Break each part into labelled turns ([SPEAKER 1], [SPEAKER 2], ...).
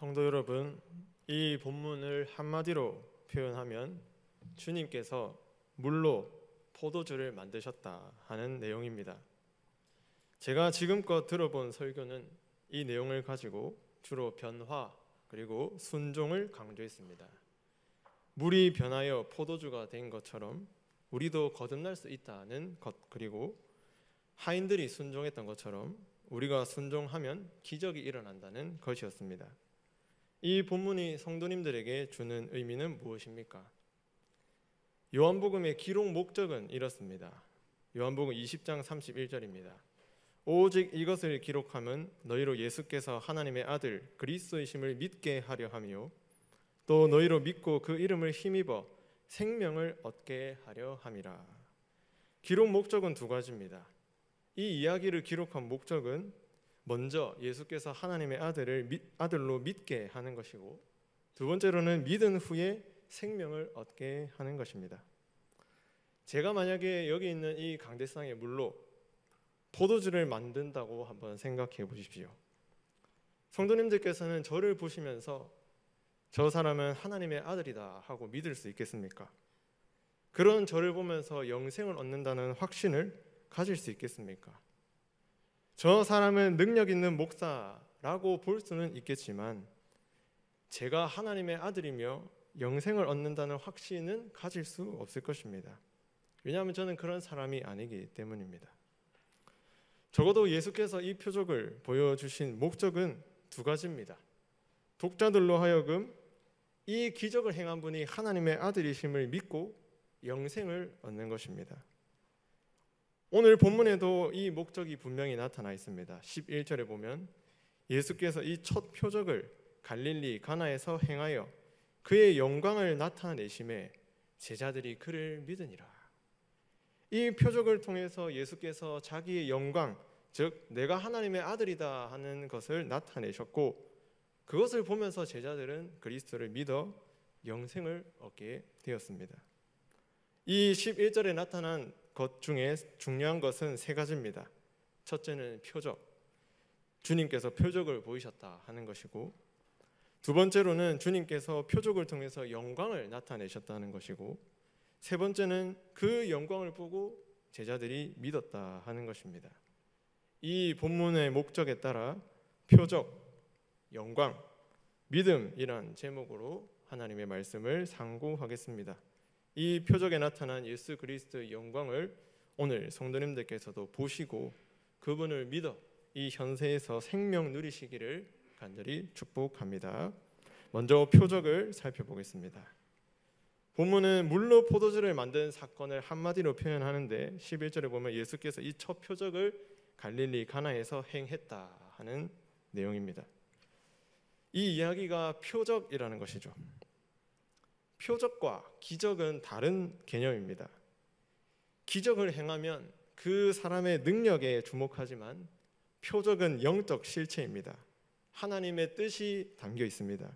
[SPEAKER 1] 성도 여러분, 이 본문을 한마디로 표현하면 주님께서 물로 포도주를 만드셨다 하는 내용입니다. 제가 지금껏 들어본 설교는 이 내용을 가지고 주로 변화 그리고 순종을 강조했습니다. 물이 변하여 포도주가 된 것처럼 우리도 거듭날 수 있다는 것, 그리고 하인들이 순종했던 것처럼 우리가 순종하면 기적이 일어난다는 것이었습니다. 이 본문이 성도님들에게 주는 의미는 무엇입니까? 요한복음의 기록 목적은 이렇습니다. 요한복음 20장 31절입니다. 오직 이것을 기록함은 너희로 예수께서 하나님의 아들 그리스도이심을 믿게 하려 함이요 또 너희로 믿고 그 이름을 힘입어 생명을 얻게 하려 함이라. 기록 목적은 두 가지입니다. 이 이야기를 기록한 목적은 먼저 예수께서 하나님의 아들로 믿게 하는 것이고, 두 번째로는 믿은 후에 생명을 얻게 하는 것입니다. 제가 만약에 여기 있는 이 강대상의 물로 포도주를 만든다고 한번 생각해 보십시오. 성도님들께서는 저를 보시면서 저 사람은 하나님의 아들이다 하고 믿을 수 있겠습니까? 그런 저를 보면서 영생을 얻는다는 확신을 가질 수 있겠습니까? 저 사람은 능력 있는 목사라고 볼 수는 있겠지만 제가 하나님의 아들이며 영생을 얻는다는 확신은 가질 수 없을 것입니다. 왜냐하면 저는 그런 사람이 아니기 때문입니다. 적어도 예수께서 이 표적을 보여주신 목적은 두 가지입니다. 독자들로 하여금 이 기적을 행한 분이 하나님의 아들이심을 믿고 영생을 얻는 것입니다. 오늘 본문에도 이 목적이 분명히 나타나 있습니다. 11절에 보면 예수께서 이 첫 표적을 갈릴리 가나에서 행하여 그의 영광을 나타내심에 제자들이 그를 믿으니라. 이 표적을 통해서 예수께서 자기의 영광, 즉 내가 하나님의 아들이다 하는 것을 나타내셨고, 그것을 보면서 제자들은 그리스도를 믿어 영생을 얻게 되었습니다. 이 11절에 나타난 것 중에 중요한 것은 세 가지입니다. 첫째는 표적, 주님께서 표적을 보이셨다 하는 것이고, 두 번째로는 주님께서 표적을 통해서 영광을 나타내셨다는 것이고, 세 번째는 그 영광을 보고 제자들이 믿었다 하는 것입니다. 이 본문의 목적에 따라 표적, 영광, 믿음이란 제목으로 하나님의 말씀을 상고하겠습니다. 이 표적에 나타난 예수 그리스도의 영광을 오늘 성도님들께서도 보시고 그분을 믿어 이 현세에서 생명 누리시기를 간절히 축복합니다. 먼저 표적을 살펴보겠습니다. 본문은 물로 포도주를 만든 사건을 한마디로 표현하는데 11절에 보면 예수께서 이 첫 표적을 갈릴리 가나에서 행했다 하는 내용입니다. 이 이야기가 표적이라는 것이죠. 표적과 기적은 다른 개념입니다. 기적을 행하면 그 사람의 능력에 주목하지만 표적은 영적 실체입니다. 하나님의 뜻이 담겨 있습니다.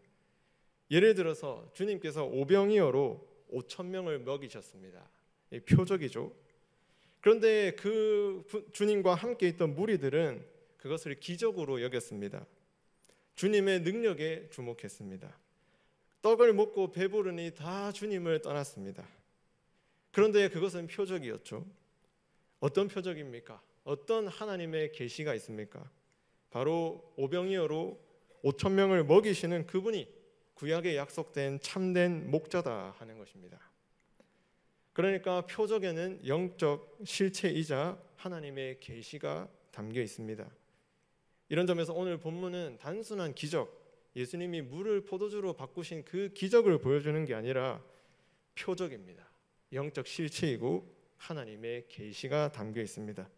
[SPEAKER 1] 예를 들어서 주님께서 오병이어로 5,000명을 먹이셨습니다. 표적이죠. 그런데 그 주님과 함께 있던 무리들은 그것을 기적으로 여겼습니다. 주님의 능력에 주목했습니다. 떡을 먹고 배부르니 다 주님을 떠났습니다. 그런데 그것은 표적이었죠. 어떤 표적입니까? 어떤 하나님의 계시가 있습니까? 바로 오병이어로 5,000명을 먹이시는 그분이 구약에 약속된 참된 목자다 하는 것입니다. 그러니까 표적에는 영적 실체이자 하나님의 계시가 담겨 있습니다. 이런 점에서 오늘 본문은 단순한 기적, 예수님이 물을 포도주로 바꾸신 그 기적을 보여주는 게 아니라 표적입니다. 영적 실체이고 하나님의 계시가 담겨 있습니다.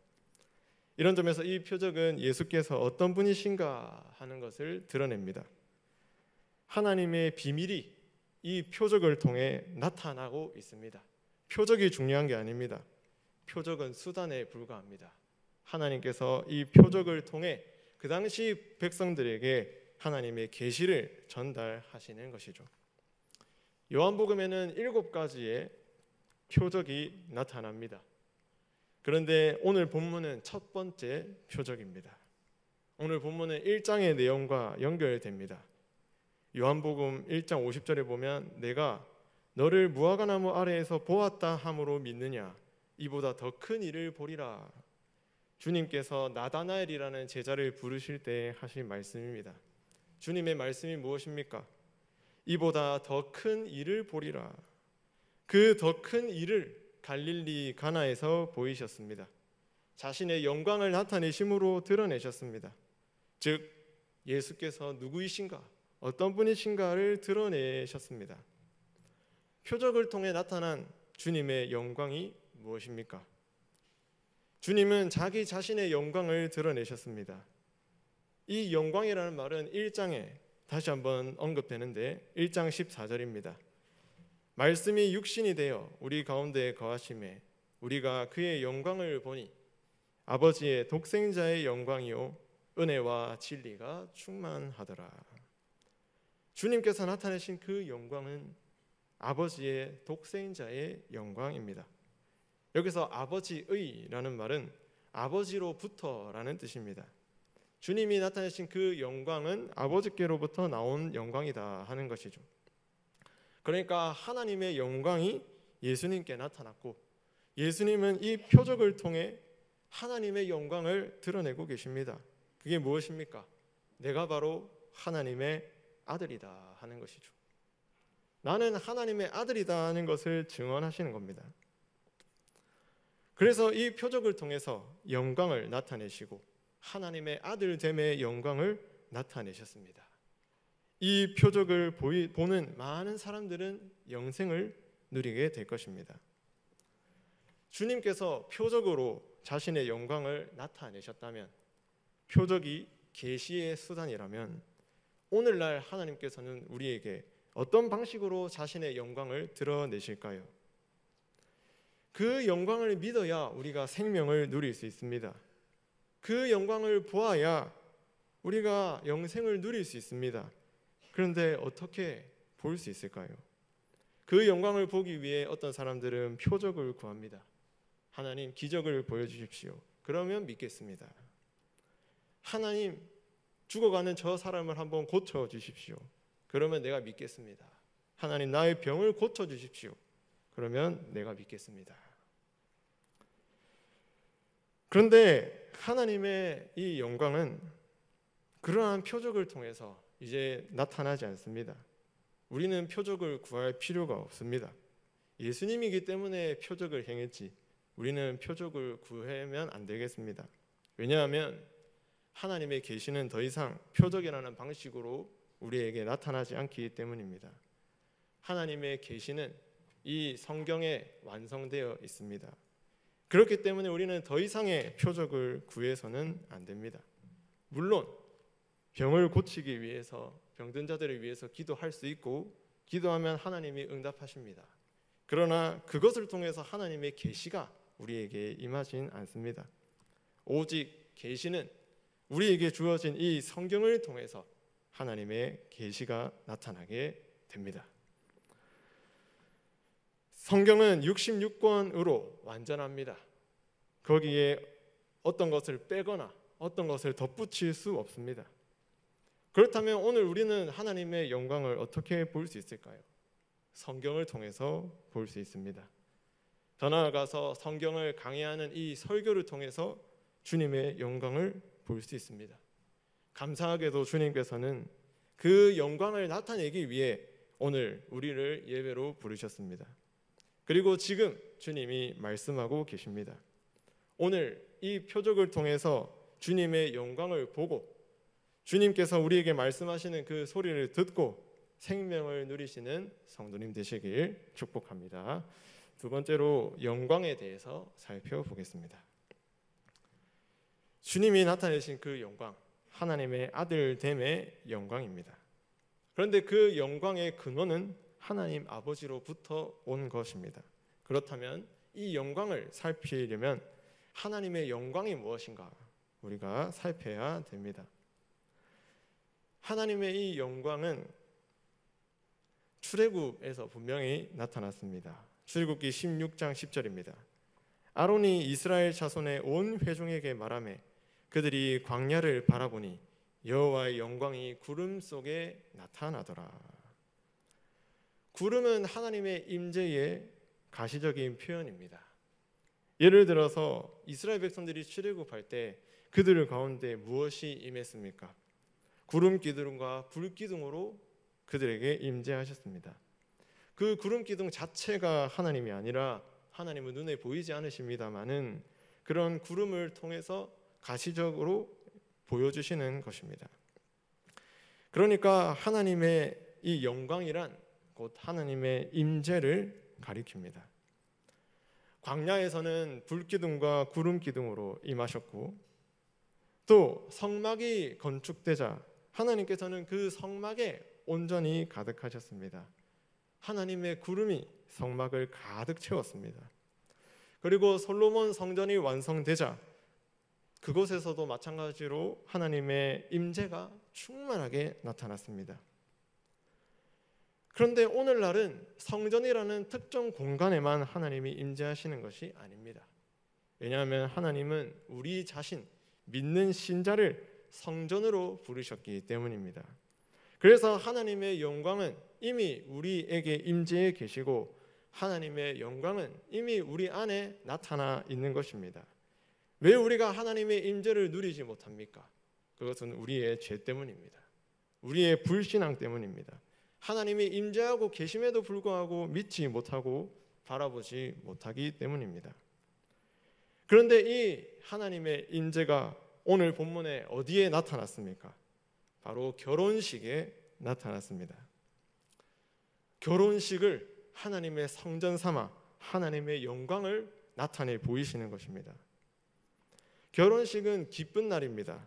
[SPEAKER 1] 이런 점에서 이 표적은 예수께서 어떤 분이신가 하는 것을 드러냅니다. 하나님의 비밀이 이 표적을 통해 나타나고 있습니다. 표적이 중요한 게 아닙니다. 표적은 수단에 불과합니다. 하나님께서 이 표적을 통해 그 당시 백성들에게 하나님의 계시를 전달하시는 것이죠. 요한복음에는 7가지의 표적이 나타납니다. 그런데 오늘 본문은 첫 번째 표적입니다. 오늘 본문은 1장의 내용과 연결됩니다. 요한복음 1장 50절에 보면 내가 너를 무화과나무 아래에서 보았다 함으로 믿느냐 이보다 더 큰 일을 보리라. 주님께서 나다나엘이라는 제자를 부르실 때 하신 말씀입니다. 주님의 말씀이 무엇입니까? 이보다 더 큰 일을 보리라. 그 더 큰 일을 갈릴리 가나에서 보이셨습니다. 자신의 영광을 나타내심으로 드러내셨습니다. 즉 예수께서 누구이신가, 어떤 분이신가를 드러내셨습니다. 표적을 통해 나타난 주님의 영광이 무엇입니까? 주님은 자기 자신의 영광을 드러내셨습니다. 이 영광이라는 말은 1장에 다시 한번 언급되는데 1장 14절입니다. 말씀이 육신이 되어 우리 가운데 거하심에 우리가 그의 영광을 보니 아버지의 독생자의 영광이요 은혜와 진리가 충만하더라. 주님께서 나타내신 그 영광은 아버지의 독생자의 영광입니다. 여기서 아버지의라는 말은 아버지로부터라는 뜻입니다. 주님이 나타내신 그 영광은 아버지께로부터 나온 영광이다 하는 것이죠. 그러니까 하나님의 영광이 예수님께 나타났고 예수님은 이 표적을 통해 하나님의 영광을 드러내고 계십니다. 그게 무엇입니까? 내가 바로 하나님의 아들이다 하는 것이죠. 나는 하나님의 아들이다 하는 것을 증언하시는 겁니다. 그래서 이 표적을 통해서 영광을 나타내시고 하나님의 아들됨의 영광을 나타내셨습니다. 이 표적을 보는 많은 사람들은 영생을 누리게 될 것입니다. 주님께서 표적으로 자신의 영광을 나타내셨다면, 표적이 계시의 수단이라면 오늘날 하나님께서는 우리에게 어떤 방식으로 자신의 영광을 드러내실까요? 그 영광을 믿어야 우리가 생명을 누릴 수 있습니다. 그 영광을 보아야 우리가 영생을 누릴 수 있습니다. 그런데 어떻게 볼 수 있을까요? 그 영광을 보기 위해 어떤 사람들은 표적을 구합니다. 하나님 기적을 보여주십시오. 그러면 믿겠습니다. 하나님 죽어가는 저 사람을 한번 고쳐주십시오. 그러면 내가 믿겠습니다. 하나님 나의 병을 고쳐주십시오. 그러면 내가 믿겠습니다. 그런데 하나님의 이 영광은 그러한 표적을 통해서 이제 나타나지 않습니다. 우리는 표적을 구할 필요가 없습니다. 예수님이기 때문에 표적을 행했지 우리는 표적을 구하면 안 되겠습니다. 왜냐하면 하나님의 계시는 더 이상 표적이라는 방식으로 우리에게 나타나지 않기 때문입니다. 하나님의 계시는 이 성경에 완성되어 있습니다. 그렇기 때문에 우리는 더 이상의 표적을 구해서는 안 됩니다. 물론 병을 고치기 위해서 병든 자들을 위해서 기도할 수 있고 기도하면 하나님이 응답하십니다. 그러나 그것을 통해서 하나님의 계시가 우리에게 임하진 않습니다. 오직 계시는 우리에게 주어진 이 성경을 통해서 하나님의 계시가 나타나게 됩니다. 성경은 66권으로 완전합니다. 거기에 어떤 것을 빼거나 어떤 것을 덧붙일 수 없습니다. 그렇다면 오늘 우리는 하나님의 영광을 어떻게 볼 수 있을까요? 성경을 통해서 볼 수 있습니다. 더 나아가서 성경을 강의하는 이 설교를 통해서 주님의 영광을 볼 수 있습니다. 감사하게도 주님께서는 그 영광을 나타내기 위해 오늘 우리를 예배로 부르셨습니다. 그리고 지금 주님이 말씀하고 계십니다. 오늘 이 표적을 통해서 주님의 영광을 보고 주님께서 우리에게 말씀하시는 그 소리를 듣고 생명을 누리시는 성도님 되시길 축복합니다. 두 번째로 영광에 대해서 살펴보겠습니다. 주님이 나타내신 그 영광, 하나님의 아들됨의 영광입니다. 그런데 그 영광의 근원은 하나님 아버지로부터 온 것입니다. 그렇다면 이 영광을 살피려면 하나님의 영광이 무엇인가 우리가 살펴야 됩니다. 하나님의 이 영광은 출애굽에서 분명히 나타났습니다. 출애굽기 16장 10절입니다. 아론이 이스라엘 자손의 온 회중에게 말하매 그들이 광야를 바라보니 여호와의 영광이 구름 속에 나타나더라. 구름은 하나님의 임재의 가시적인 표현입니다. 예를 들어서 이스라엘 백성들이 출애굽할 때 그들 가운데 무엇이 임했습니까? 구름 기둥과 불 기둥으로 그들에게 임재하셨습니다. 그 구름 기둥 자체가 하나님이 아니라 하나님은 눈에 보이지 않으십니다마는 그런 구름을 통해서 가시적으로 보여주시는 것입니다. 그러니까 하나님의 이 영광이란 곧 하나님의 임재를 가리킵니다. 광야에서는 불기둥과 구름기둥으로 임하셨고 또 성막이 건축되자 하나님께서는 그 성막에 온전히 가득하셨습니다. 하나님의 구름이 성막을 가득 채웠습니다. 그리고 솔로몬 성전이 완성되자 그곳에서도 마찬가지로 하나님의 임재가 충만하게 나타났습니다. 그런데 오늘날은 성전이라는 특정 공간에만 하나님이 임재하시는 것이 아닙니다. 왜냐하면 하나님은 우리 자신, 믿는 신자를 성전으로 부르셨기 때문입니다. 그래서 하나님의 영광은 이미 우리에게 임재해 계시고 하나님의 영광은 이미 우리 안에 나타나 있는 것입니다. 왜 우리가 하나님의 임재를 누리지 못합니까? 그것은 우리의 죄 때문입니다. 우리의 불신앙 때문입니다. 하나님이 임재하고 계심에도 불구하고 믿지 못하고 바라보지 못하기 때문입니다. 그런데 이 하나님의 임재가 오늘 본문에 어디에 나타났습니까? 바로 결혼식에 나타났습니다. 결혼식을 하나님의 성전 삼아 하나님의 영광을 나타내 보이시는 것입니다. 결혼식은 기쁜 날입니다.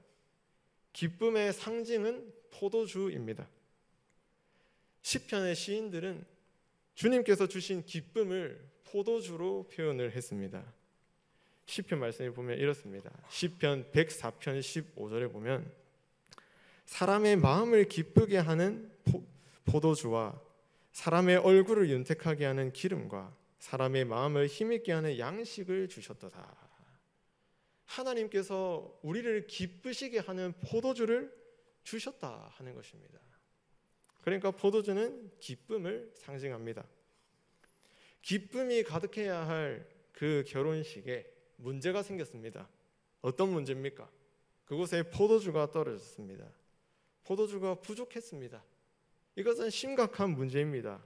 [SPEAKER 1] 기쁨의 상징은 포도주입니다. 시편의 시인들은 주님께서 주신 기쁨을 포도주로 표현을 했습니다. 시편 말씀에 보면 이렇습니다. 시편 104편 15절에 보면 사람의 마음을 기쁘게 하는 포도주와 사람의 얼굴을 윤택하게 하는 기름과 사람의 마음을 힘있게 하는 양식을 주셨도다. 하나님께서 우리를 기쁘시게 하는 포도주를 주셨다 하는 것입니다. 그러니까 포도주는 기쁨을 상징합니다. 기쁨이 가득해야 할 그 결혼식에 문제가 생겼습니다. 어떤 문제입니까? 그곳에 포도주가 떨어졌습니다. 포도주가 부족했습니다. 이것은 심각한 문제입니다.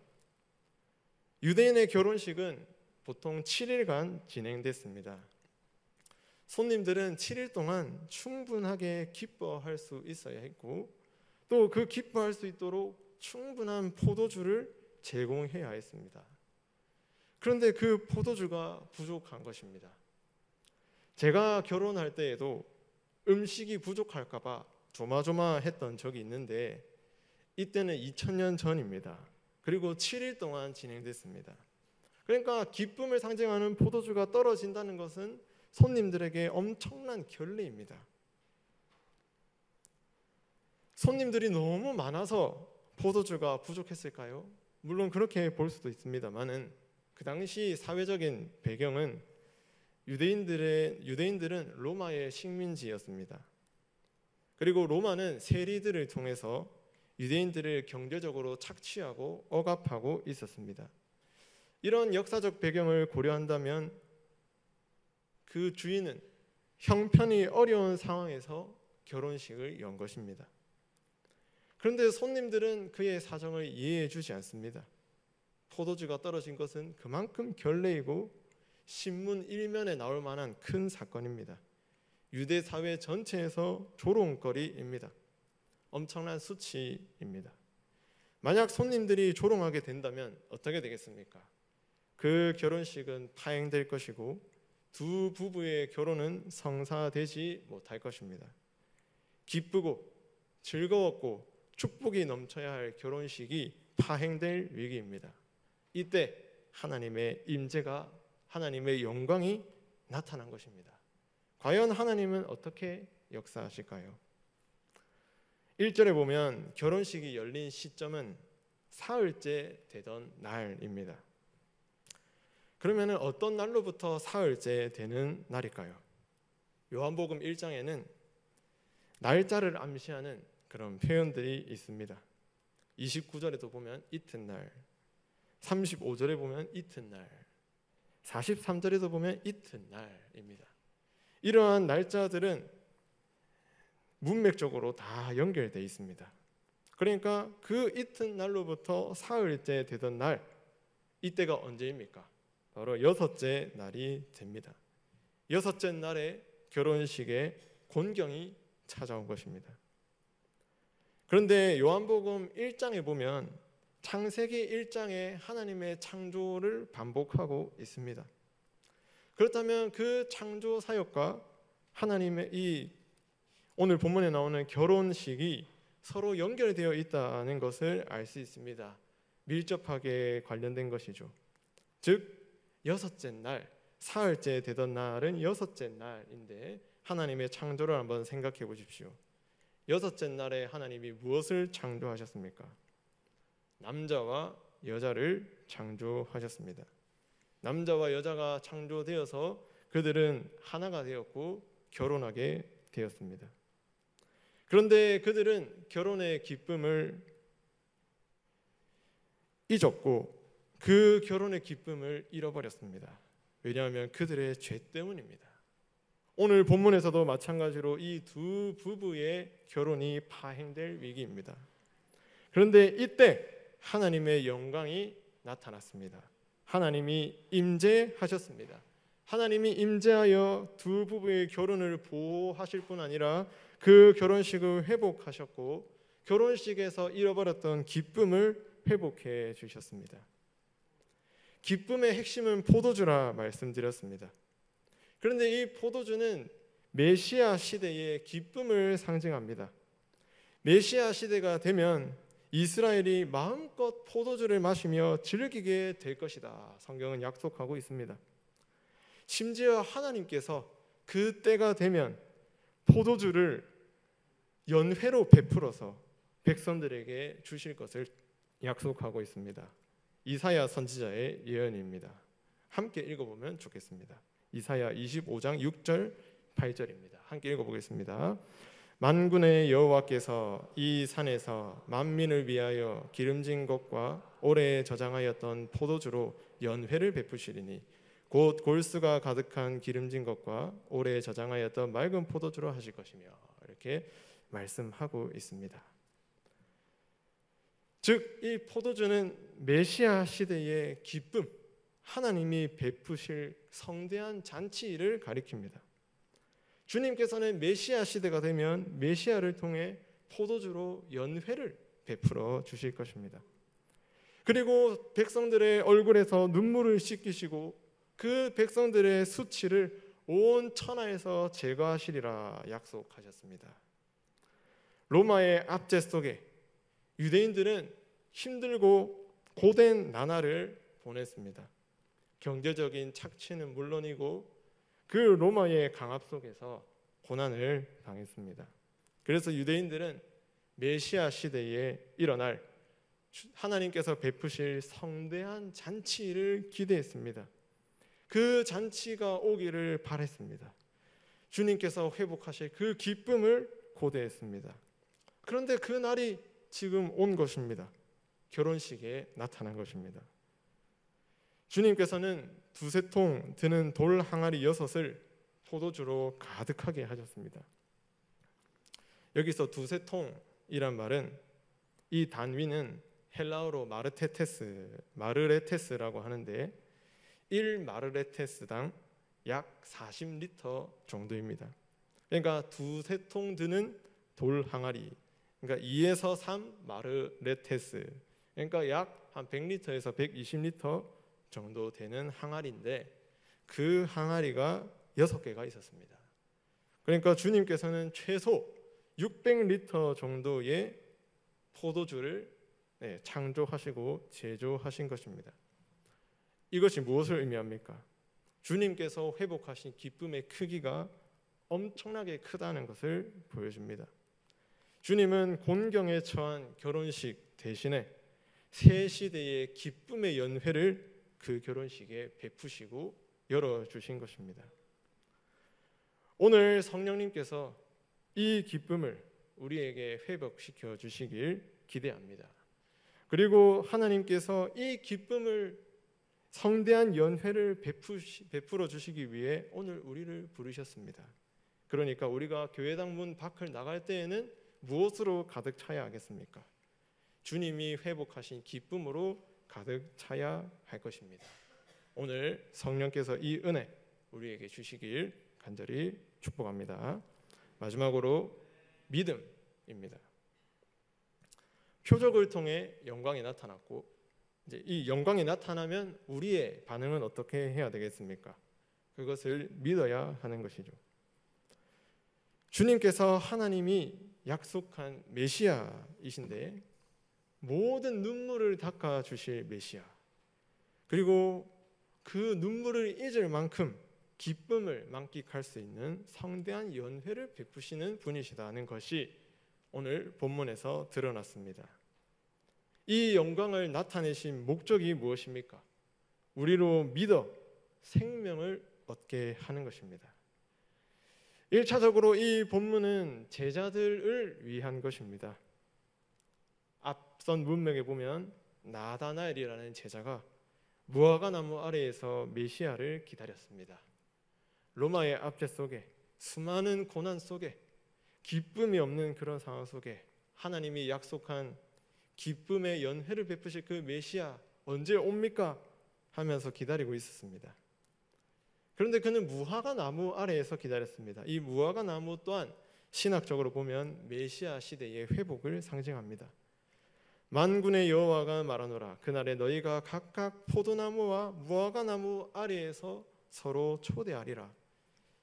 [SPEAKER 1] 유대인의 결혼식은 보통 7일간 진행됐습니다. 손님들은 7일 동안 충분하게 기뻐할 수 있어야 했고 또 그 기뻐할 수 있도록 충분한 포도주를 제공해야 했습니다. 그런데 그 포도주가 부족한 것입니다. 제가 결혼할 때에도 음식이 부족할까 봐 조마조마했던 적이 있는데 이때는 2000년 전입니다. 그리고 7일 동안 진행됐습니다. 그러니까 기쁨을 상징하는 포도주가 떨어진다는 것은 손님들에게 엄청난 결례입니다. 손님들이 너무 많아서 포도주가 부족했을까요? 물론 그렇게 볼 수도 있습니다만은 그 당시 사회적인 배경은 유대인들은 로마의 식민지였습니다. 그리고 로마는 세리들을 통해서 유대인들을 경제적으로 착취하고 억압하고 있었습니다. 이런 역사적 배경을 고려한다면 그 주인은 형편이 어려운 상황에서 결혼식을 연 것입니다. 그런데 손님들은 그의 사정을 이해해 주지 않습니다. 포도주가 떨어진 것은 그만큼 결례이고 신문 일면에 나올 만한 큰 사건입니다. 유대 사회 전체에서 조롱거리입니다. 엄청난 수치입니다. 만약 손님들이 조롱하게 된다면 어떻게 되겠습니까? 그 결혼식은 파행될 것이고 두 부부의 결혼은 성사되지 못할 것입니다. 기쁘고 즐거웠고 축복이 넘쳐야 할 결혼식이 파행될 위기입니다. 이때 하나님의 임재가 하나님의 영광이 나타난 것입니다. 과연 하나님은 어떻게 역사하실까요? 1절에 보면 결혼식이 열린 시점은 사흘째 되던 날입니다. 그러면 어떤 날로부터 사흘째 되는 날일까요? 요한복음 1장에는 날짜를 암시하는 그런 표현들이 있습니다. 29절에도 보면 이튿날, 35절에 보면 이튿날, 43절에도 보면 이튿날입니다. 이러한 날짜들은 문맥적으로 다 연결되어 있습니다. 그러니까 그 이튿날로부터 사흘째 되던 날, 이때가 언제입니까? 바로 여섯째 날이 됩니다. 여섯째 날에 결혼식의 곤경이 찾아온 것입니다. 그런데 요한복음 1장에 보면 창세기 1장에 하나님의 창조를 반복하고 있습니다. 그렇다면 그 창조 사역과 하나님의 이 오늘 본문에 나오는 결혼식이 서로 연결되어 있다는 것을 알 수 있습니다. 밀접하게 관련된 것이죠. 즉 여섯째 날, 사흘째 되던 날은 여섯째 날인데 하나님의 창조를 한번 생각해 보십시오. 여섯째 날에 하나님이 무엇을 창조하셨습니까? 남자와 여자를 창조하셨습니다. 남자와 여자가 창조되어서 그들은 하나가 되었고 결혼하게 되었습니다. 그런데 그들은 결혼의 기쁨을 잊었고 그 결혼의 기쁨을 잃어버렸습니다. 왜냐하면 그들의 죄 때문입니다. 오늘 본문에서도 마찬가지로 이 두 부부의 결혼이 파행될 위기입니다. 그런데 이때 하나님의 영광이 나타났습니다. 하나님이 임재하셨습니다. 하나님이 임재하여 두 부부의 결혼을 보호하실 뿐 아니라 그 결혼식을 회복하셨고 결혼식에서 잃어버렸던 기쁨을 회복해 주셨습니다. 기쁨의 핵심은 포도주라 말씀드렸습니다. 그런데 이 포도주는 메시아 시대의 기쁨을 상징합니다. 메시아 시대가 되면 이스라엘이 마음껏 포도주를 마시며 즐기게 될 것이다. 성경은 약속하고 있습니다. 심지어 하나님께서 그 때가 되면 포도주를 연회로 베풀어서 백성들에게 주실 것을 약속하고 있습니다. 이사야 선지자의 예언입니다. 함께 읽어보면 좋겠습니다. 이사야 25장 6절 8절입니다. 함께 읽어보겠습니다. 만군의 여호와께서 이 산에서 만민을 위하여 기름진 것과 오래 저장하였던 포도주로 연회를 베푸시리니 곧 골수가 가득한 기름진 것과 오래 저장하였던 맑은 포도주로 하실 것이며 이렇게 말씀하고 있습니다. 즉 이 포도주는 메시아 시대의 기쁨, 하나님이 베푸실 성대한 잔치를 가리킵니다. 주님께서는 메시아 시대가 되면 메시아를 통해 포도주로 연회를 베풀어 주실 것입니다. 그리고 백성들의 얼굴에서 눈물을 씻기시고 그 백성들의 수치를 온 천하에서 제거하시리라 약속하셨습니다. 로마의 압제 속에 유대인들은 힘들고 고된 나날을 보냈습니다. 경제적인 착취는 물론이고 그 로마의 강압 속에서 고난을 당했습니다. 그래서 유대인들은 메시아 시대에 일어날 하나님께서 베푸실 성대한 잔치를 기대했습니다. 그 잔치가 오기를 바랬습니다. 주님께서 회복하실 그 기쁨을 고대했습니다. 그런데 그 날이 지금 온 것입니다. 결혼식에 나타난 것입니다. 주님께서는 두세 통 드는 돌 항아리 6을 포도주로 가득하게 하셨습니다. 여기서 두세 통이란 말은 이 단위는 헬라어로 마르레테스라고 하는데 1마르레테스당 약 40리터 정도입니다. 그러니까 두세 통 드는 돌 항아리, 그러니까 2에서 3 마르레테스, 그러니까 약 한 100리터에서 120리터 정도 되는 항아리인데 그 항아리가 6개가 있었습니다. 그러니까 주님께서는 최소 600리터 정도의 포도주를 창조하시고 제조하신 것입니다. 이것이 무엇을 의미합니까? 주님께서 회복하신 기쁨의 크기가 엄청나게 크다는 것을 보여줍니다. 주님은 곤경에 처한 결혼식 대신에 새 시대의 기쁨의 연회를 그 결혼식에 베푸시고 열어주신 것입니다. 오늘 성령님께서 이 기쁨을 우리에게 회복시켜 주시길 기대합니다. 그리고 하나님께서 이 기쁨을 성대한 연회를 베풀어 주시기 위해 오늘 우리를 부르셨습니다. 그러니까 우리가 교회당 문 밖을 나갈 때에는 무엇으로 가득 차야 하겠습니까? 주님이 회복하신 기쁨으로 가득 차야 할 것입니다. 오늘 성령께서 이 은혜 우리에게 주시길 간절히 축복합니다. 마지막으로 믿음입니다. 표적을 통해 영광이 나타났고, 이제 이 영광이 나타나면 우리의 반응은 어떻게 해야 되겠습니까? 그것을 믿어야 하는 것이죠. 주님께서 하나님이 약속한 메시아이신데 모든 눈물을 닦아 주실 메시아, 그리고 그 눈물을 잊을 만큼 기쁨을 만끽할 수 있는 성대한 연회를 베푸시는 분이시다는 것이 오늘 본문에서 드러났습니다. 이 영광을 나타내신 목적이 무엇입니까? 우리로 믿어 생명을 얻게 하는 것입니다. 1차적으로 이 본문은 제자들을 위한 것입니다. 앞선 문맥에 보면 나다나엘이라는 제자가 무화과 나무 아래에서 메시아를 기다렸습니다. 로마의 압제 속에, 수많은 고난 속에, 기쁨이 없는 그런 상황 속에 하나님이 약속한 기쁨의 연회를 베푸실 그 메시아 언제 옵니까? 하면서 기다리고 있었습니다. 그런데 그는 무화과 나무 아래에서 기다렸습니다. 이 무화과 나무 또한 신학적으로 보면 메시아 시대의 회복을 상징합니다. 만군의 여호와가 말하노라, 그날에 너희가 각각 포도나무와 무화과 나무 아래에서 서로 초대하리라.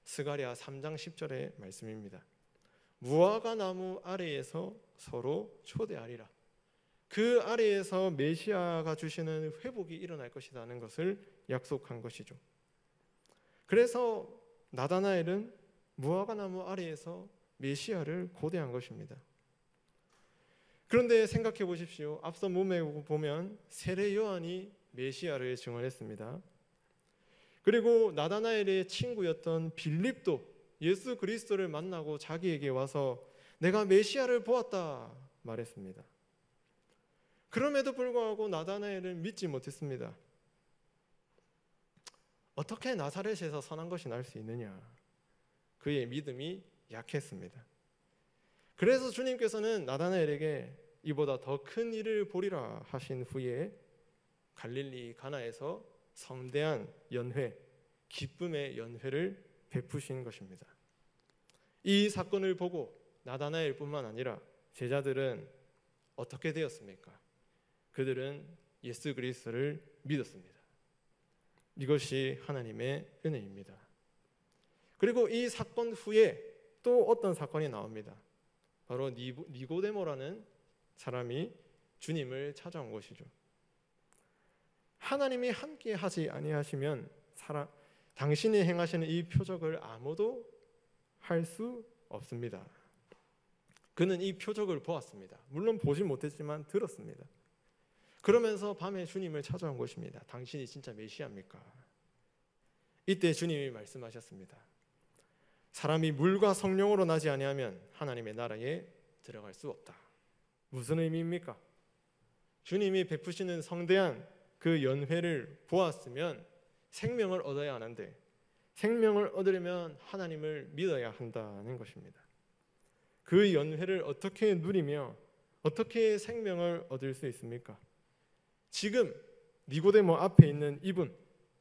[SPEAKER 1] 스가랴 3장 10절의 말씀입니다. 무화과 나무 아래에서 서로 초대하리라. 그 아래에서 메시아가 주시는 회복이 일어날 것이라는 것을 약속한 것이죠. 그래서 나다나엘은 무화과 나무 아래에서 메시아를 고대한 것입니다. 그런데 생각해 보십시오. 앞서 문맥에 보면 세례 요한이 메시아를 증언했습니다. 그리고 나다나엘의 친구였던 빌립도 예수 그리스도를 만나고 자기에게 와서 내가 메시아를 보았다 말했습니다. 그럼에도 불구하고 나다나엘은 믿지 못했습니다. 어떻게 나사렛에서 선한 것이 날 수 있느냐? 그의 믿음이 약했습니다. 그래서 주님께서는 나다나엘에게 이보다 더 큰 일을 보리라 하신 후에 갈릴리 가나에서 성대한 연회, 기쁨의 연회를 베푸신 것입니다. 이 사건을 보고 나다나엘뿐만 아니라 제자들은 어떻게 되었습니까? 그들은 예수 그리스도를 믿었습니다. 이것이 하나님의 은혜입니다. 그리고 이 사건 후에 또 어떤 사건이 나옵니다. 바로 니고데모라는 사람이 주님을 찾아온 것이죠. 하나님이 함께 하지 아니하시면 당신이 행하시는 이 표적을 아무도 할 수 없습니다. 그는 이 표적을 보았습니다. 물론 보지 못했지만 들었습니다. 그러면서 밤에 주님을 찾아온 것입니다. 당신이 진짜 메시아입니까? 이때 주님이 말씀하셨습니다. 사람이 물과 성령으로 나지 아니하면 하나님의 나라에 들어갈 수 없다. 무슨 의미입니까? 주님이 베푸시는 성대한 그 연회를 보았으면 생명을 얻어야 하는데 생명을 얻으려면 하나님을 믿어야 한다는 것입니다. 그 연회를 어떻게 누리며 어떻게 생명을 얻을 수 있습니까? 지금 니고데모 앞에 있는 이분,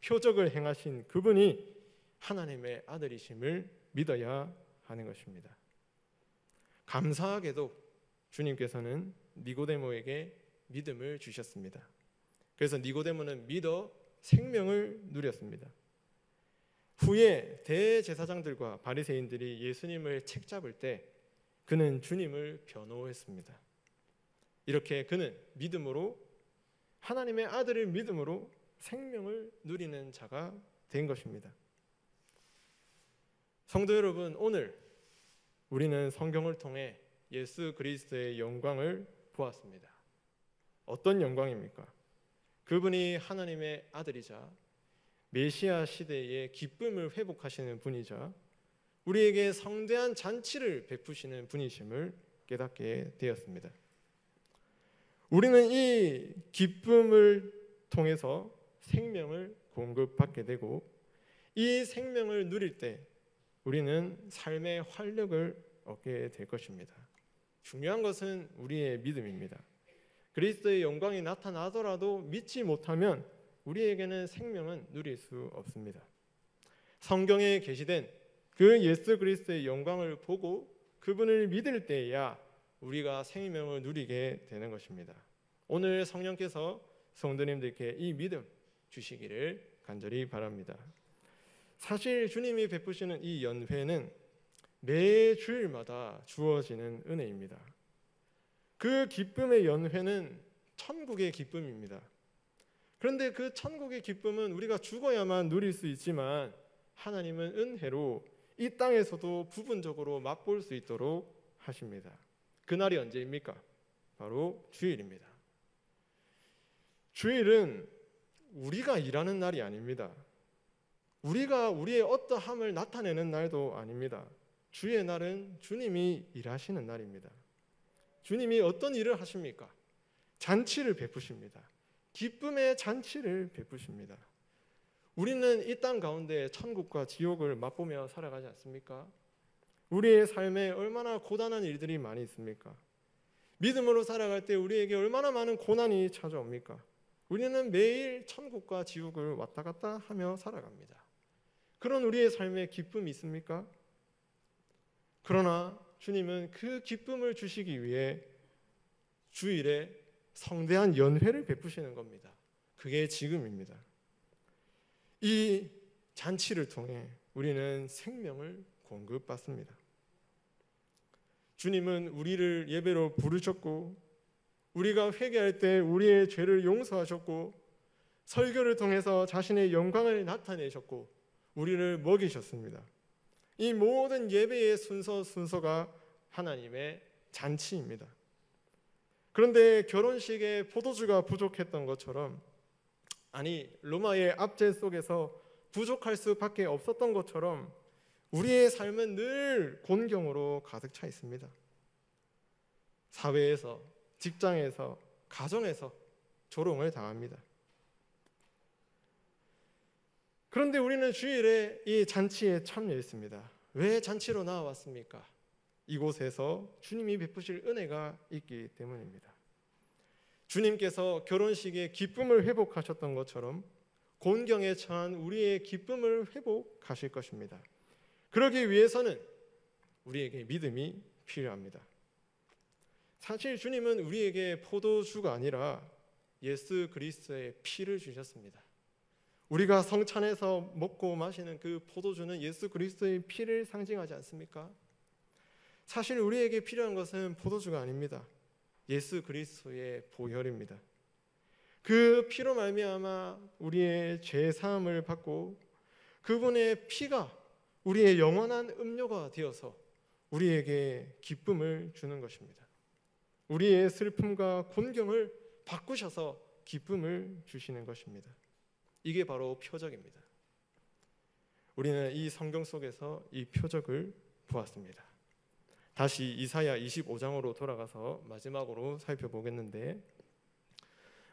[SPEAKER 1] 표적을 행하신 그분이 하나님의 아들이심을 믿어야 하는 것입니다. 감사하게도 주님께서는 니고데모에게 믿음을 주셨습니다. 그래서 니고데모는 믿어 생명을 누렸습니다. 후에 대제사장들과 바리새인들이 예수님을 책잡을 때 그는 주님을 변호했습니다. 이렇게 그는 믿음으로 하나님의 아들을 믿음으로 생명을 누리는 자가 된 것입니다. 성도 여러분, 오늘 우리는 성경을 통해 예수 그리스도의 영광을 보았습니다. 어떤 영광입니까? 그분이 하나님의 아들이자 메시아 시대의 기쁨을 회복하시는 분이자 우리에게 성대한 잔치를 베푸시는 분이심을 깨닫게 되었습니다. 우리는 이 기쁨을 통해서 생명을 공급받게 되고 이 생명을 누릴 때 우리는 삶의 활력을 얻게 될 것입니다. 중요한 것은 우리의 믿음입니다. 그리스도의 영광이 나타나더라도 믿지 못하면 우리에게는 생명은 누릴 수 없습니다. 성경에 게시된 그 예수 그리스도의 영광을 보고 그분을 믿을 때에야 우리가 생명을 누리게 되는 것입니다. 오늘 성령께서 성도님들께 이 믿음 주시기를 간절히 바랍니다. 사실 주님이 베푸시는 이 연회는 매 주일마다 주어지는 은혜입니다. 그 기쁨의 연회는 천국의 기쁨입니다. 그런데 그 천국의 기쁨은 우리가 죽어야만 누릴 수 있지만 하나님은 은혜로 이 땅에서도 부분적으로 맛볼 수 있도록 하십니다. 그날이 언제입니까? 바로 주일입니다. 주일은 우리가 일하는 날이 아닙니다. 우리가 우리의 어떠함을 나타내는 날도 아닙니다. 주의 날은 주님이 일하시는 날입니다. 주님이 어떤 일을 하십니까? 잔치를 베푸십니다. 기쁨의 잔치를 베푸십니다. 우리는 이 땅 가운데 천국과 지옥을 맛보며 살아가지 않습니까? 우리의 삶에 얼마나 고단한 일들이 많이 있습니까? 믿음으로 살아갈 때 우리에게 얼마나 많은 고난이 찾아옵니까? 우리는 매일 천국과 지옥을 왔다 갔다 하며 살아갑니다. 그런 우리의 삶에 기쁨이 있습니까? 그러나 주님은 그 기쁨을 주시기 위해 주일에 성대한 연회를 베푸시는 겁니다. 그게 지금입니다. 이 잔치를 통해 우리는 생명을 공급받습니다. 주님은 우리를 예배로 부르셨고 우리가 회개할 때 우리의 죄를 용서하셨고 설교를 통해서 자신의 영광을 나타내셨고 우리를 먹이셨습니다. 이 모든 예배의 순서가 하나님의 잔치입니다. 그런데 결혼식에 포도주가 부족했던 것처럼, 아니 로마의 압제 속에서 부족할 수밖에 없었던 것처럼 우리의 삶은 늘 곤경으로 가득 차 있습니다. 사회에서, 직장에서, 가정에서 조롱을 당합니다. 그런데 우리는 주일에 이 잔치에 참여했습니다. 왜 잔치로 나와왔습니까? 이곳에서 주님이 베푸실 은혜가 있기 때문입니다. 주님께서 결혼식의 기쁨을 회복하셨던 것처럼 곤경에 처한 우리의 기쁨을 회복하실 것입니다. 그러기 위해서는 우리에게 믿음이 필요합니다. 사실 주님은 우리에게 포도주가 아니라 예수 그리스도의 피를 주셨습니다. 우리가 성찬에서 먹고 마시는 그 포도주는 예수 그리스도의 피를 상징하지 않습니까? 사실 우리에게 필요한 것은 포도주가 아닙니다. 예수 그리스도의 보혈입니다. 그 피로 말미암아 우리의 죄 사함을 받고 그분의 피가 우리의 영원한 음료가 되어서 우리에게 기쁨을 주는 것입니다. 우리의 슬픔과 곤경을 바꾸셔서 기쁨을 주시는 것입니다. 이게 바로 표적입니다. 우리는 이 성경 속에서 이 표적을 보았습니다. 다시 이사야 25장으로 돌아가서 마지막으로 살펴보겠는데,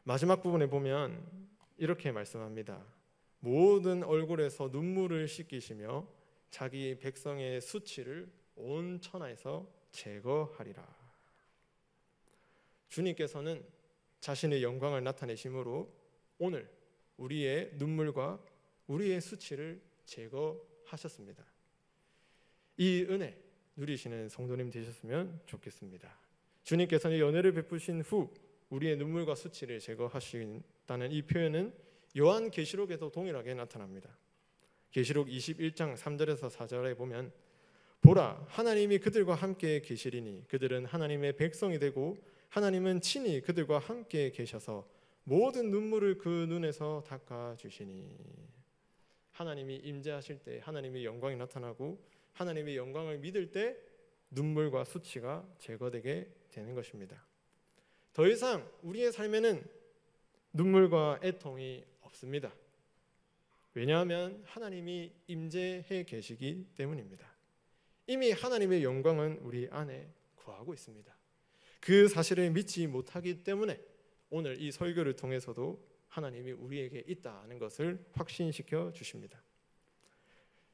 [SPEAKER 1] 마지막 부분에 보면 이렇게 말씀합니다. 모든 얼굴에서 눈물을 씻기시며 자기 백성의 수치를 온 천하에서 제거하리라. 주님께서는 자신의 영광을 나타내심으로 오늘 우리의 눈물과 우리의 수치를 제거하셨습니다. 이 은혜 누리시는 성도님 되셨으면 좋겠습니다. 주님께서는 연회를 베푸신 후 우리의 눈물과 수치를 제거하신다는 이 표현은 요한계시록에도 동일하게 나타납니다. 계시록 21장 3절에서 4절에 보면 보라, 하나님이 그들과 함께 계시리니 그들은 하나님의 백성이 되고 하나님은 친히 그들과 함께 계셔서 모든 눈물을 그 눈에서 닦아주시니. 하나님이 임재하실 때 하나님의 영광이 나타나고 하나님의 영광을 믿을 때 눈물과 수치가 제거되게 되는 것입니다. 더 이상 우리의 삶에는 눈물과 애통이 없습니다. 왜냐하면 하나님이 임재해 계시기 때문입니다. 이미 하나님의 영광은 우리 안에 거하고 있습니다. 그 사실을 믿지 못하기 때문에 오늘 이 설교를 통해서도 하나님이 우리에게 있다는 것을 확신시켜 주십니다.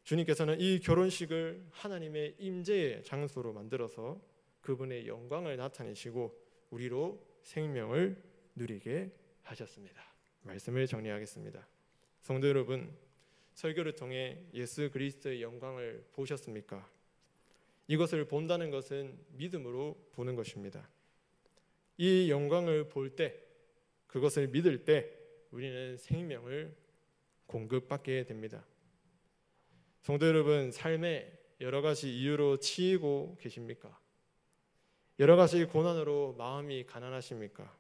[SPEAKER 1] 주님께서는 이 결혼식을 하나님의 임재의 장소로 만들어서 그분의 영광을 나타내시고 우리로 생명을 누리게 하셨습니다. 말씀을 정리하겠습니다. 성도 여러분, 설교를 통해 예수 그리스도의 영광을 보셨습니까? 이것을 본다는 것은 믿음으로 보는 것입니다. 이 영광을 볼 때, 그것을 믿을 때 우리는 생명을 공급받게 됩니다. 성도 여러분, 삶에 여러 가지 이유로 치이고 계십니까? 여러 가지 고난으로 마음이 가난하십니까?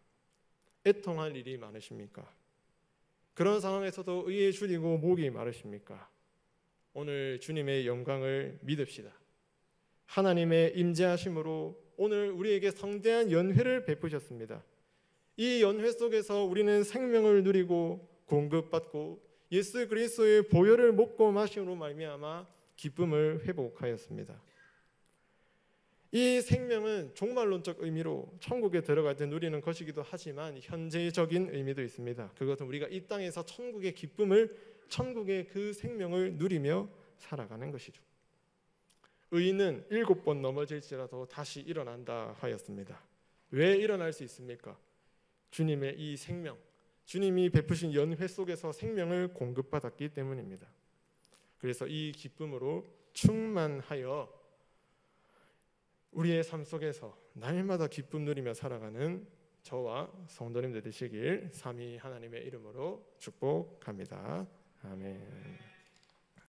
[SPEAKER 1] 애통할 일이 많으십니까? 그런 상황에서도 의에 줄이고 목이 마르십니까? 오늘 주님의 영광을 믿읍시다. 하나님의 임재하심으로 오늘 우리에게 성대한 연회를 베푸셨습니다. 이 연회 속에서 우리는 생명을 누리고 공급받고 예수 그리스도의 보혈을 먹고 마심으로 말미암아 기쁨을 회복하였습니다. 이 생명은 종말론적 의미로 천국에 들어갈 때 누리는 것이기도 하지만 현재적인 의미도 있습니다. 그것은 우리가 이 땅에서 천국의 기쁨을, 천국의 그 생명을 누리며 살아가는 것이죠. 의인은 7번 넘어질지라도 다시 일어난다 하였습니다. 왜 일어날 수 있습니까? 주님의 이 생명, 주님이 베푸신 연회 속에서 생명을 공급받았기 때문입니다. 그래서 이 기쁨으로 충만하여 우리의 삶 속에서 날마다 기쁨 누리며 살아가는 저와 성도님들 되시길 삼위 하나님의 이름으로 축복합니다. 아멘.